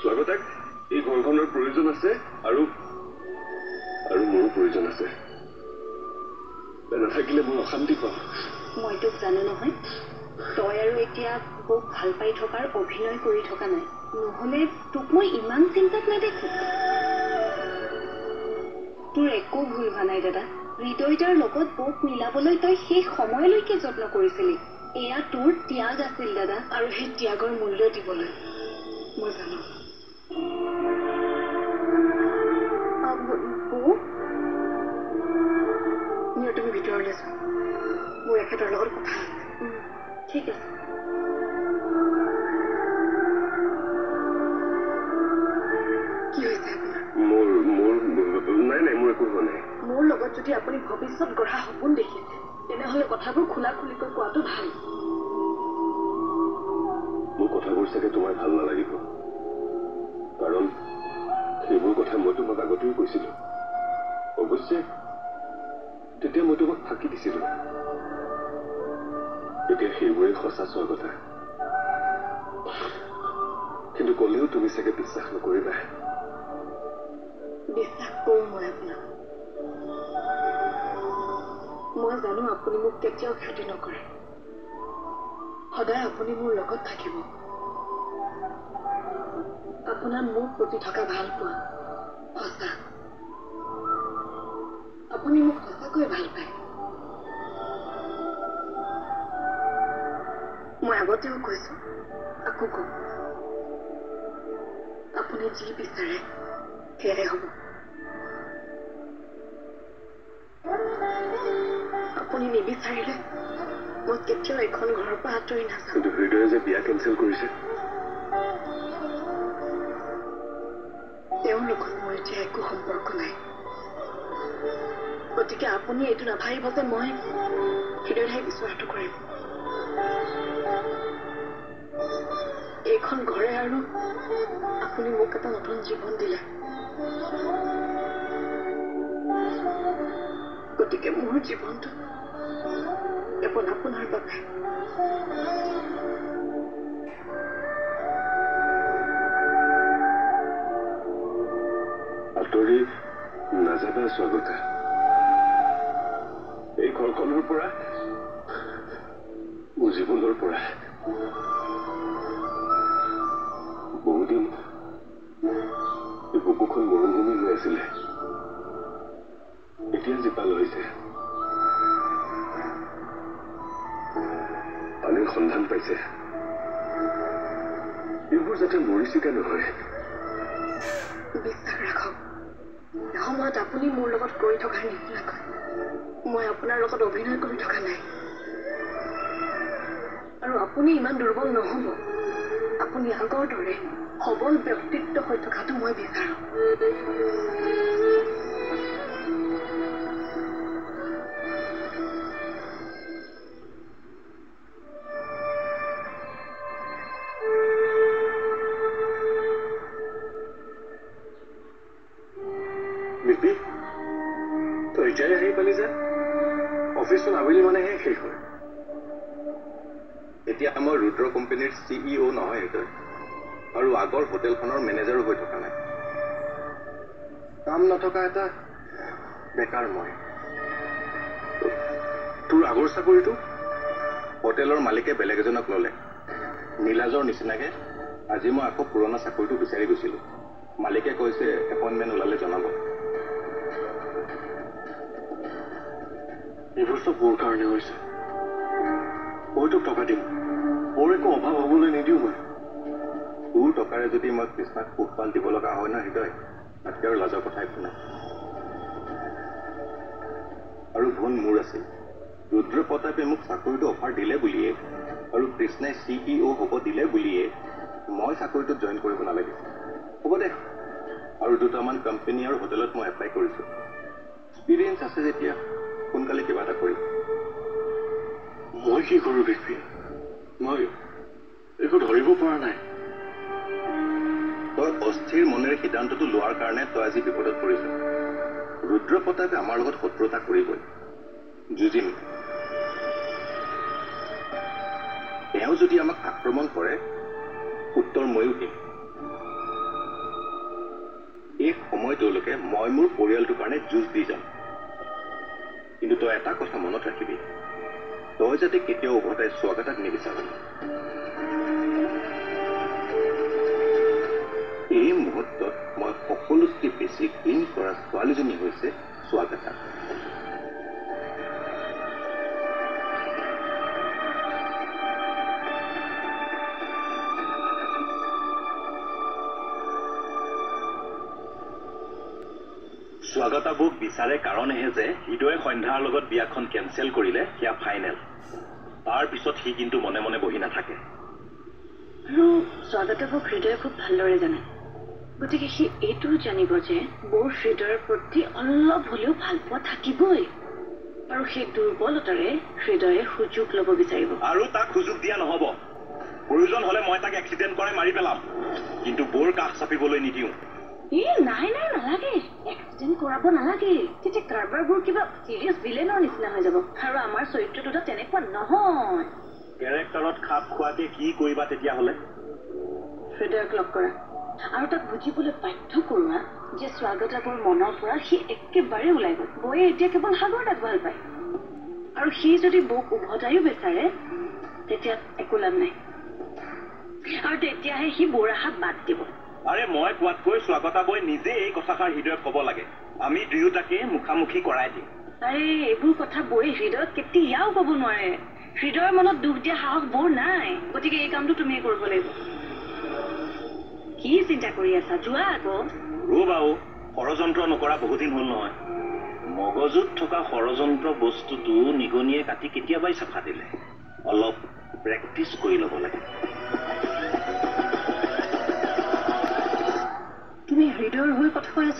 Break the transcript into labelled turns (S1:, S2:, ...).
S1: স্বাগতাক এই ঘৰখনৰ প্ৰয়োজন আছে আৰু মোৰো প্ৰয়োজন আছে নাথাকিলে মই অশান্তি পাওঁ
S2: মই তোক জানো নহয় তই আৰু এতিয়া বৌক ভাল পাই থকাৰ অভিনয় কৰি থকা নাই নহ'লে তোক মই ইমান চিন্তাত নেদেখো তোৰ একো ভুল হোৱা নাই দাদা হৃদয়টাৰ লগত বৌক মিলাবলৈ তই শেষ সময়লৈকে যত্ন কৰিছিলি এয়া তোৰ ত্যাগ আছিল দাদা আৰু সেই ত্যাগৰ মূল্য দিবলৈ মই জানো তুমি ভিতৰলৈ যোৱা মোৰ এখেতৰ লগত কথা আছে ঠিক আছে কি হৈছে আপোনাৰ
S1: মোৰ নাই মোৰ একো হোৱা নাই
S2: মোৰ লগত যদি আপুনি ভৱিষ্যত গঢ়া সপোন দেখিছে তেনেহ'লে কথাবোৰ খোলা খুলিকৈ কোৱাটো ভাল
S1: মোৰ কথাবোৰ চাগে তোমাৰ ভাল নালাগিব কাৰণ সেইবোৰ কথা মই তোমাক আগতেও কৈছিলো অৱশ্যে তেতিয়া মই তোমাক ফাঁকি দিছিলো এতিয়া সেইবোৰেই সঁচা চোৱা কথা কিন্তু ক'লেও তুমি চাগে বিশ্বাস নকৰিবা
S2: বিশ্বাস কৰোঁ মই আপোনাক মই জানো আপুনি মোক কেতিয়াও ক্ষতি নকৰে সদায় আপুনি মোৰ লগত থাকিব আপোনাৰ মোৰ প্ৰতি থকা ভাল পোৱা সঁচা আপুনি মোক সঁচাকৈ ভাল পায় মই আগতেও কৈছো আকৌ কম আপুনি যি বিচাৰে সেয়াই হ'ব আপুনি নিবিচাৰিলে মই কেতিয়াও এখন ঘৰৰ পৰা আঁতৰি নাযাওঁ
S1: কিন্তু হৃদয়ে যে বিয়া কেঞ্চেল কৰিছে
S2: তেওঁৰ লগত মোৰ এতিয়া একো সম্পৰ্ক নাই গতিকে আপুনি এইটো নাভাবিব যে মই হৃদয়হে বিচৰাটো কৰিম এইখন ঘৰে আৰু আপুনি মোক এটা নতুন জীৱন দিলে গতিকে মোৰ জীৱনটো কেৱল আপোনাৰ বাবে
S1: আঁতৰি নাযাবা স্বাগতা এই ঘৰখনৰ পৰা মোৰ জীৱনৰ পৰা বহুদিন এই বুকুখন মৰুভূমি হৈ আছিলে এতিয়া জীপাল হৈছে পানীৰ সন্ধান পাইছে এইবোৰ যাতে মৰিচিকা নহয়
S2: বিশ্বাস ৰাখক সময়ত আপুনি মোৰ লগত কৰি থকাৰ নিচিনাকৈ মই আপোনাৰ লগত অভিনয় কৰি থকা নাই আৰু আপুনি ইমান দুৰ্বল নহ'ব আপুনি আগৰ দৰে সবল ব্যক্তিত্ব হৈ থকাটো মই বিচাৰোঁ
S1: বিপি তই এতিয়াই আহি পালি যে অফিচত আবেলি মানেহে শেষ হয়
S3: এতিয়া মই ৰুদ্ৰ কোম্পানীৰ CEO নহয় তই আৰু আগৰ হোটেলখনৰ মেনেজাৰো হৈ থকা নাই কাম নথকা এটা বেকাৰ মই
S1: তোৰ আগৰ চাকৰিটো
S3: হোটেলৰ মালিকে বেলেগ এজনক ল'লে নীলাজৰ নিচিনাকে আজি মই আকৌ পুৰণা চাকৰিটো বিচাৰি গৈছিলোঁ মালিকে কৈছে এপইণ্টমেণ্ট ওলালে জনাব
S1: এইবোৰ চব মোৰ কাৰণে হৈছে মই তোক টকা দিম মোৰ একো অভাৱ হ'বলৈ নিদিওঁ মই
S3: তোৰ টকাৰে যদি মই কৃষ্ণাক পোহপাল দিব লগা হয় ন হৃদয় তাতকৈ আৰু লাজৰ কথা একো নাই আৰু ভুল মোৰ আছিল ৰুদ্ৰ প্ৰতাপে মোক চাকৰিটো অফাৰ দিলে বুলিয়ে আৰু কৃষ্ণাই CEO হ'ব দিলে বুলিয়ে মই চাকৰিটোত জইন কৰিব নালাগিছিল হ'ব দে আৰু দুটামান কোম্পানী আৰু হোটেলত মই এপ্লাই কৰিছোঁ এক্সপিৰিয়েঞ্চ আছে যেতিয়া সোনকালে কিবা এটা কৰিম
S1: মই কি কৰোঁ বিপি মই একো ধৰিব পৰা নাই
S3: তই অস্থিৰ মনেৰে সিদ্ধান্তটো লোৱাৰ কাৰণে তই আজি বিপদত পৰিছ ৰুদ্ৰ প্ৰতাপে আমাৰ লগত শত্ৰুতা কৰিবই যুঁজিম তেওঁ যদি আমাক আক্ৰমণ কৰে উত্তৰ ময়ো দিম এই সময়টোলৈকে মই মোৰ পৰিয়ালটোৰ কাৰণে যুঁজ দি যাম কিন্তু তই এটা কথা মনত ৰাখিবি তই যাতে কেতিয়াও উভতাই স্বাগতাক নিবিচাৰ এই মুহূৰ্তত মই সকলোতকৈ বেছি ঘৃণ কৰা ছোৱালীজনী হৈছে স্বাগতা
S4: স্বাগতা বুক বিচাৰে কাৰণেহে যে হৃদয় সন্ধ্যাৰ লগত বিয়াখন কেনচেল কৰিলে সেয়া ফাইনেল তাৰ পিছত সি কিন্তু মনে মনে বহি নাথাকে
S2: আৰু স্বাগতা বুক হৃদয় খুব ভালদৰে জানে গতিকে সি এইটোও জানিব যে বৰ হৃদয়ৰ প্ৰতি অলপ হ'লেও ভাল পোৱা থাকিবই আৰু সেই দুৰ্বলতাৰে হৃদয়ে সুযোগ ল'ব বিচাৰিব
S4: আৰু তাক সুযোগ দিয়া নহ'ব প্ৰয়োজন হ'লে মই তাক এক্সিডেণ্ট কৰাই মাৰি পেলাম কিন্তু বৰ কাষ চাপিবলৈ নিদিওঁ
S2: নাই নালাগে এক্সিডেণ্ট কৰাব নালাগে তেতিয়া কাৰবাৰবোৰ কিবা চিৰিয়াছ ভিলেনৰ নিচিনা হৈ যাব আৰু আমাৰ চৰিত্ৰটোতো তেনেকুৱা নহয়
S4: কেৰেক্টাৰত খাপ খোৱাকে কি কৰিবা তেতিয়াহ'লে
S2: হৃদয়ক লগ কৰা আৰু তাক বুজিবলৈ বাধ্য কৰোৱা যে স্বাগতাবোৰ মনৰ পৰা সি একেবাৰে ওলাই গ'ল বৌয়ে এতিয়া কেৱল সাগৰ তাক ভাল পায় আৰু সি যদি বৌক উভতায়ো বিচাৰে তেতিয়া একো লাভ নাই আৰু তেতিয়াহে সি বৌৰ আশা বাদ দিব
S4: আৰে মই কোৱাতকৈ স্বাগতা বৈ নিজে এই কথাষাৰ হৃদয়ক ক'ব লাগে আমি দুয়োটাকে মুখামুখি কৰাই দিম
S2: আৰে এইবোৰ কথা বৌয়ে হৃদয়ক কেতিয়াও ক'ব নোৱাৰে হৃদয়ৰ মনত দুখ দিয়া সাহস বৌৰ নাই গতিকে এই কামটো তুমিয়ে কৰিব লাগিব কি চিন্তা কৰি আছা যোৱা আকৌ
S4: ৰ'বাও ষড়যন্ত্ৰ নকৰা বহুদিন হ'ল নহয় মগজুত থকা ষড়যন্ত্ৰ বস্তুটো নিগনিয়ে কাটি কেতিয়াবাই চাফা দিলে অলপ প্ৰেক্টিচ কৰি ল'ব লাগে
S2: তুমি হৃদয়ৰ হৈ কথা কৈ আছা